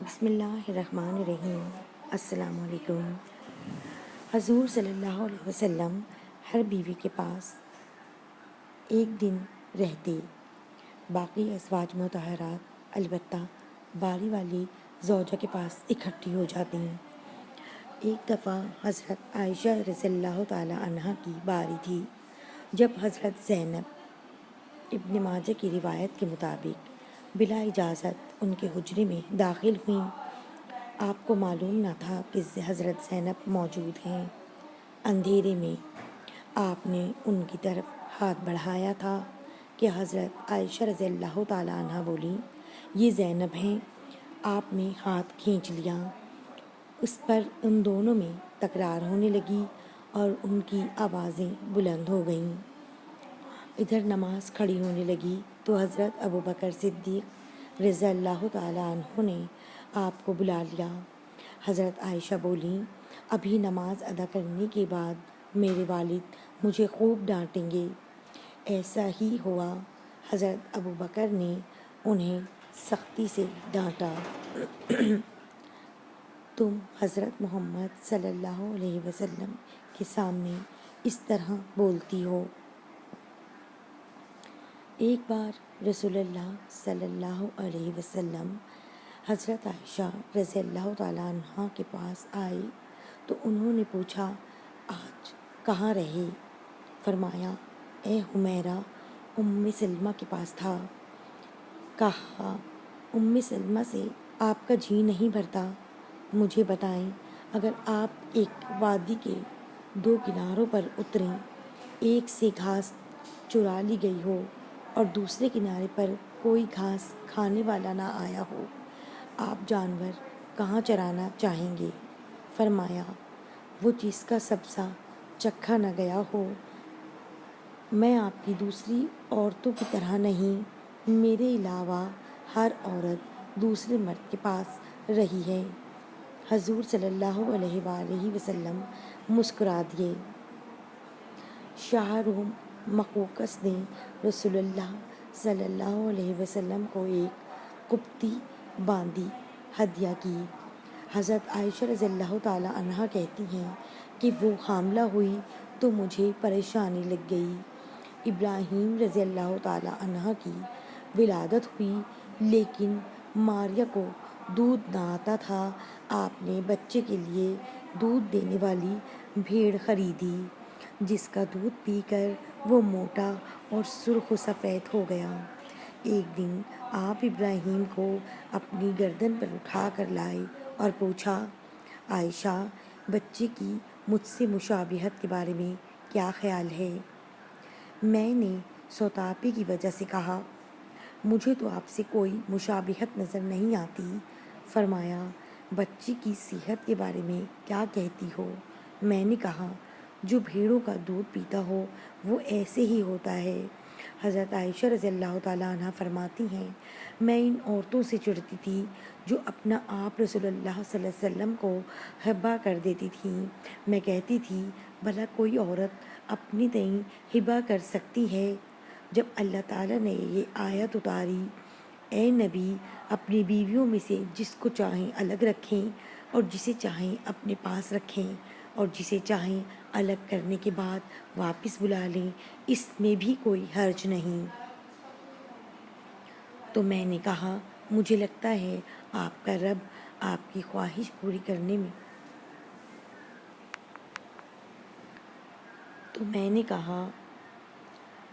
بسم اللہ الرحمن الرحیم۔ السلام علیکم۔ حضور صلی اللہ علیہ وسلم ہر بیوی کے پاس ایک دن رہتے، باقی ازواج مطہرات البتہ باری والی زوجہ کے پاس اکٹھی ہو جاتی ہیں۔ ایک دفعہ حضرت عائشہ رضی اللہ تعالی عنہ کی باری تھی، جب حضرت زینب ابن ماجہ کی روایت کے مطابق بلا اجازت ان کے حجرے میں داخل ہوئیں۔ آپ کو معلوم نہ تھا کہ حضرت زینب موجود ہیں۔ اندھیرے میں آپ نے ان کی طرف ہاتھ بڑھایا تھا کہ حضرت عائشہ رضی اللہ تعالیٰ عنہ بولیں، یہ زینب ہیں۔ آپ نے ہاتھ کھینچ لیا، اس پر ان دونوں میں تکرار ہونے لگی اور ان کی آوازیں بلند ہو گئیں۔ ادھر نماز کھڑی ہونے لگی تو حضرت ابوبکر صدیق رضی اللہ تعالیٰ عنہ نے آپ کو بلا لیا۔ حضرت عائشہ بولیں، ابھی نماز ادا کرنے کے بعد میرے والد مجھے خوب ڈانٹیں گے۔ ایسا ہی ہوا، حضرت ابوبکر نے انہیں سختی سے ڈانٹا، تم حضرت محمد صلی اللہ علیہ وسلم کے سامنے اس طرح بولتی ہو۔ ایک بار رسول اللہ صلی اللہ علیہ وسلم حضرت عائشہ رضی اللہ تعالیٰ عنہ کے پاس آئے تو انہوں نے پوچھا، آج کہاں رہے؟ فرمایا، اے حمیرہ، ام سلمہ کے پاس تھا۔ کہا، ام سلمہ سے آپ کا جی نہیں بھرتا؟ مجھے بتائیں، اگر آپ ایک وادی کے دو کناروں پر اتریں، ایک سے گھاس چرا لی گئی ہو اور دوسرے کنارے پر کوئی گھاس کھانے والا نہ آیا ہو، آپ جانور کہاں چرانا چاہیں گے؟ فرمایا، وہ جس کا سبزہ چکھا نہ گیا ہو۔ میں آپ کی دوسری عورتوں کی طرح نہیں، میرے علاوہ ہر عورت دوسرے مرد کے پاس رہی ہے۔ حضور صلی اللہ علیہ وآلہ وسلم مسکرا دیے۔ شاہ روم مقوقس نے رسول اللہ صلی اللہ علیہ وسلم کو ایک قبطی باندی ہدیہ کی۔ حضرت عائشہ رضی اللہ تعالیٰ عنہ کہتی ہیں کہ وہ حاملہ ہوئی تو مجھے پریشانی لگ گئی۔ ابراہیم رضی اللہ تعالیٰ عنہ کی ولادت ہوئی، لیکن ماریہ کو دودھ نہ آتا تھا۔ آپ نے بچے کے لیے دودھ دینے والی بھیڑ خریدی، جس کا دودھ پی کر وہ موٹا اور سرخ و سفید ہو گیا۔ ایک دن آپ ابراہیم کو اپنی گردن پر اٹھا کر لائے اور پوچھا، عائشہ، بچے کی مجھ سے مشابہت کے بارے میں کیا خیال ہے؟ میں نے سوتاپی کی وجہ سے کہا، مجھے تو آپ سے کوئی مشابہت نظر نہیں آتی۔ فرمایا، بچے کی صحت کے بارے میں کیا کہتی ہو؟ میں نے کہا، جو بھیڑوں کا دودھ پیتا ہو وہ ایسے ہی ہوتا ہے۔ حضرت عائشہ رضی اللہ تعالیٰ عنہ فرماتی ہیں، میں ان عورتوں سے چڑھتی تھی جو اپنا آپ رسول اللہ صلی اللہ علیہ وسلم کو ہبہ کر دیتی تھیں۔ میں کہتی تھی، بھلا کوئی عورت اپنی تئیں ہبہ کر سکتی ہے؟ جب اللہ تعالیٰ نے یہ آیت اتاری، اے نبی، اپنی بیویوں میں سے جس کو چاہیں الگ رکھیں اور جسے چاہیں اپنے پاس رکھیں اور جسے چاہیں الگ کرنے کے بعد واپس بلا لیں، اس میں بھی کوئی حرج نہیں۔ تو میں نے کہا، مجھے لگتا ہے آپ کا رب آپ کی خواہش پوری کرنے میں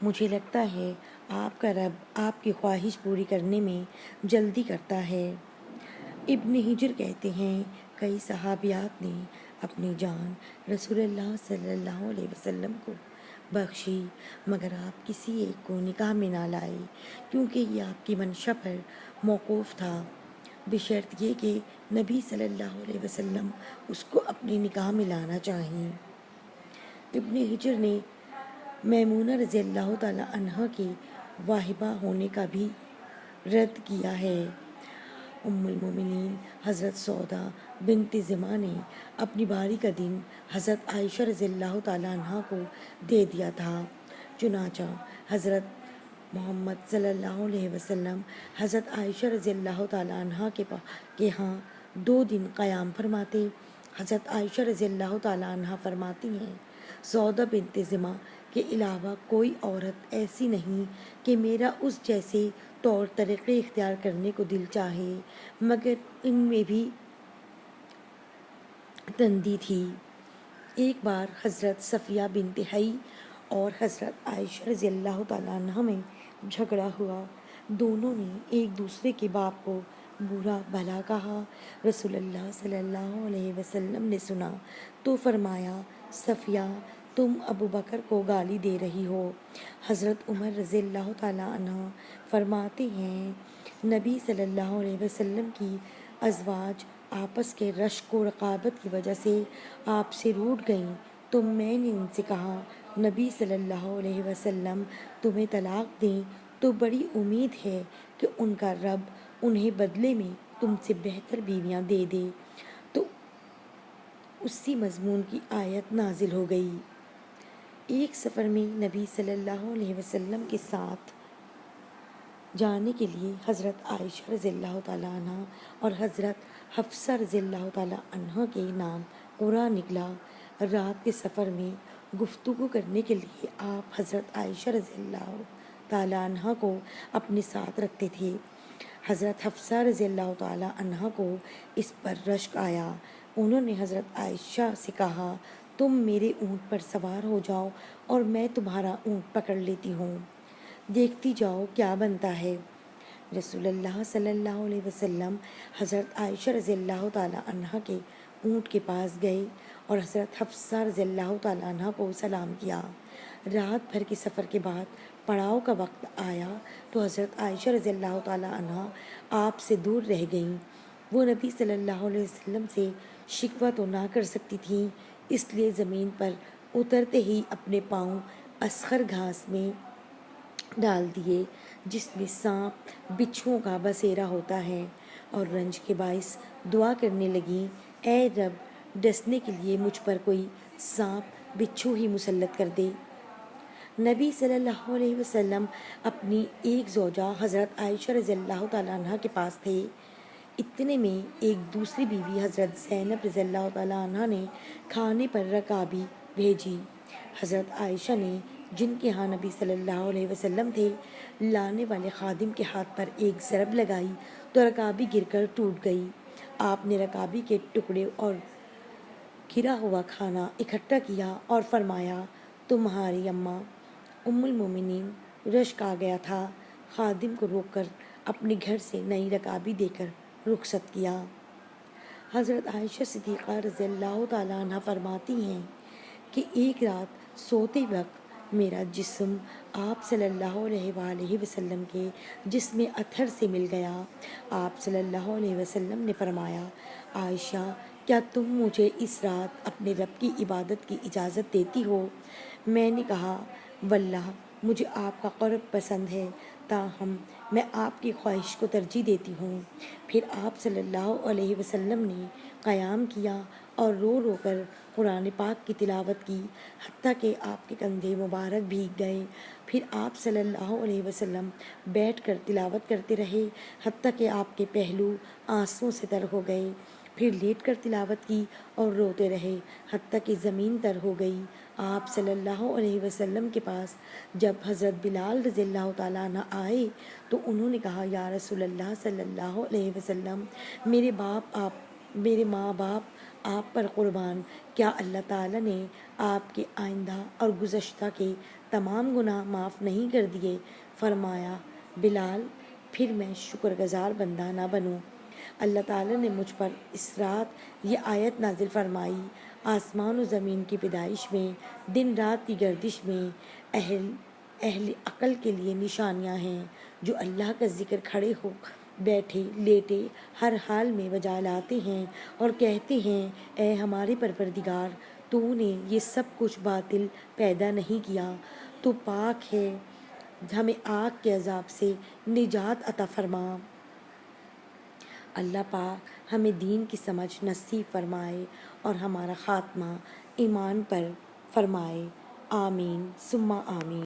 مجھے لگتا ہے آپ کا رب آپ کی خواہش پوری کرنے میں جلدی کرتا ہے۔ ابن حجر کہتے ہیں، کئی صحابیات نے اپنی جان رسول اللہ صلی اللہ علیہ وسلم کو بخشی، مگر آپ کسی ایک کو نکاح میں نہ لائے، کیونکہ یہ آپ کی منشا پر موقوف تھا، بشرط یہ کہ نبی صلی اللہ علیہ وسلم اس کو اپنے نکاح میں لانا چاہیں۔ ابن حجر نے میمونہ رضی اللہ تعالیٰ عنہ کے واہبہ ہونے کا بھی رد کیا ہے۔ ام المومنین حضرت سودا بنت زمعہ نے اپنی باری کا دن حضرت عائشہ رضی اللہ تعالیٰ عنہ کو دے دیا تھا، چنانچہ حضرت محمد صلی اللہ علیہ وسلم حضرت عائشہ رضی اللہ تعالیٰ عنہ کے ہاں 2 دن قیام فرماتے۔ حضرت عائشہ رضی اللہ تعالیٰ عنہ فرماتی ہیں، سودا بنت زمعہ کے علاوہ کوئی عورت ایسی نہیں کہ میرا اس جیسے طور طریقے اختیار کرنے کو دل چاہے، مگر ان میں بھی تندی تھی۔ ایک بار حضرت صفیہ بنت حیی اور حضرت عائشہ رضی اللہ تعالیٰ عنہ میں جھگڑا ہوا۔ دونوں نے ایک دوسرے کے باپ کو برا بھلا کہا۔ رسول اللہ صلی اللہ علیہ وسلم نے سنا تو فرمایا، صفیہ تم ابو بکر کو گالی دے رہی ہو۔ حضرت عمر رضی اللہ تعالیٰ عنہ فرماتے ہیں، نبی صلی اللہ علیہ وسلم کی ازواج آپس کے رشک و رقابت کی وجہ سے آپ سے روٹھ گئیں تو میں نے ان سے کہا، نبی صلی اللہ علیہ وسلم تمہیں طلاق دیں تو بڑی امید ہے کہ ان کا رب انہیں بدلے میں تم سے بہتر بیویاں دے دے، تو اسی مضمون کی آیت نازل ہو گئی۔ ایک سفر میں نبی صلی اللہ علیہ وسلم کے ساتھ جانے کے لیے حضرت عائشہ رضی اللہ تعالیٰ عنہ اور حضرت حفصہ رضی اللہ تعالیٰ عنہ کے نام قرآن نکلا۔ رات کے سفر میں گفتگو کرنے کے لیے آپ حضرت عائشہ رضی اللہ تعالیٰ عنہ کو اپنے ساتھ رکھتے تھے۔ حضرت حفصہ رضی اللہ تعالیٰ عنہ کو اس پر رشک آیا۔ انہوں نے حضرت عائشہ سے کہا، تم میرے اونٹ پر سوار ہو جاؤ اور میں تمہارا اونٹ پکڑ لیتی ہوں، دیکھتی جاؤ کیا بنتا ہے۔ رسول اللہ صلی اللہ علیہ وسلم حضرت عائشہ رضی اللہ تعالیٰ عنہ کے اونٹ کے پاس گئے اور حضرت حفصہ رضی اللہ تعالیٰ عنہ کو سلام کیا۔ رات بھر کے سفر کے بعد پڑاؤ کا وقت آیا تو حضرت عائشہ رضی اللہ تعالیٰ عنہ آپ سے دور رہ گئیں۔ وہ نبی صلی اللہ علیہ وسلم سے شکوہ تو نہ کر سکتی تھیں، اس لیے زمین پر اترتے ہی اپنے پاؤں اسخر گھاس میں ڈال دیے جس میں سانپ بچھوؤں کا بسیرا ہوتا ہے، اور رنج کے باعث دعا کرنے لگیں، اے رب ڈسنے کے لیے مجھ پر کوئی سانپ بچھو ہی مسلط کر دے۔ نبی صلی اللہ علیہ وسلم اپنی ایک زوجہ حضرت عائشہ رضی اللہ تعالیٰ عنہ کے پاس تھے۔ اتنے میں ایک دوسری بیوی حضرت زینب رضی اللہ تعالیٰ عنہ نے کھانے پر رکابی بھیجی۔ حضرت عائشہ نے، جن کے ہاں نبی صلی اللہ علیہ وسلم تھے، لانے والے خادم کے ہاتھ پر ایک ضرب لگائی تو رکابی گر کر ٹوٹ گئی۔ آپ نے رکابی کے ٹکڑے اور گرا ہوا کھانا اکٹھا کیا اور فرمایا، تمہاری اماں ام المومنین رشک آ گیا تھا۔ خادم کو روک کر اپنے گھر سے نئی رکابی دے کر رخصت کیا۔ حضرت عائشہ صدیقہ رضی اللہ تعالیٰ عنہ فرماتی ہیں کہ ایک رات سوتے وقت میرا جسم آپ صلی اللہ علیہ وآلہ وسلم کے جسم اطہر سے مل گیا۔ آپ صلی اللہ علیہ وسلم نے فرمایا، عائشہ کیا تم مجھے اس رات اپنے رب کی عبادت کی اجازت دیتی ہو؟ میں نے کہا، واللہ مجھے آپ کا قرب پسند ہے، تاہم میں آپ کی خواہش کو ترجیح دیتی ہوں۔ پھر آپ صلی اللہ علیہ وسلم نے قیام کیا اور رو رو کر قرآن پاک کی تلاوت کی، حتیٰ کہ آپ کے کندھے مبارک بھیگ گئے۔ پھر آپ صلی اللہ علیہ وسلم بیٹھ کر تلاوت کرتے رہے، حتیٰ کہ آپ کے پہلو آنسوؤں سے تر ہو گئے۔ پھر لیٹ کر تلاوت کی اور روتے رہے، حتیٰ کہ زمین تر ہو گئی۔ آپ صلی اللہ علیہ وسلم کے پاس جب حضرت بلال رضی اللہ تعالیٰ عنہ آئے تو انہوں نے کہا، یا رسول اللہ صلی اللہ علیہ وسلم، میرے ماں باپ آپ پر قربان، کیا اللہ تعالیٰ نے آپ کے آئندہ اور گزشتہ کے تمام گناہ معاف نہیں کر دیے؟ فرمایا، بلال پھر میں شکر گزار بندہ نہ بنوں؟ اللہ تعالیٰ نے مجھ پر اس رات یہ آیت نازل فرمائی، آسمان و زمین کی پیدائش میں، دن رات کی گردش میں اہل عقل کے لیے نشانیاں ہیں، جو اللہ کا ذکر کھڑے ہو بیٹھے لیٹے ہر حال میں بجا لاتے ہیں اور کہتے ہیں، اے ہمارے پروردگار، تو نے یہ سب کچھ باطل پیدا نہیں کیا، تو پاک ہے، ہمیں آگ کے عذاب سے نجات عطا فرما۔ اللہ پاک ہمیں دین کی سمجھ نصیب فرمائے اور ہمارا خاتمہ ایمان پر فرمائے، آمین ثم آمین۔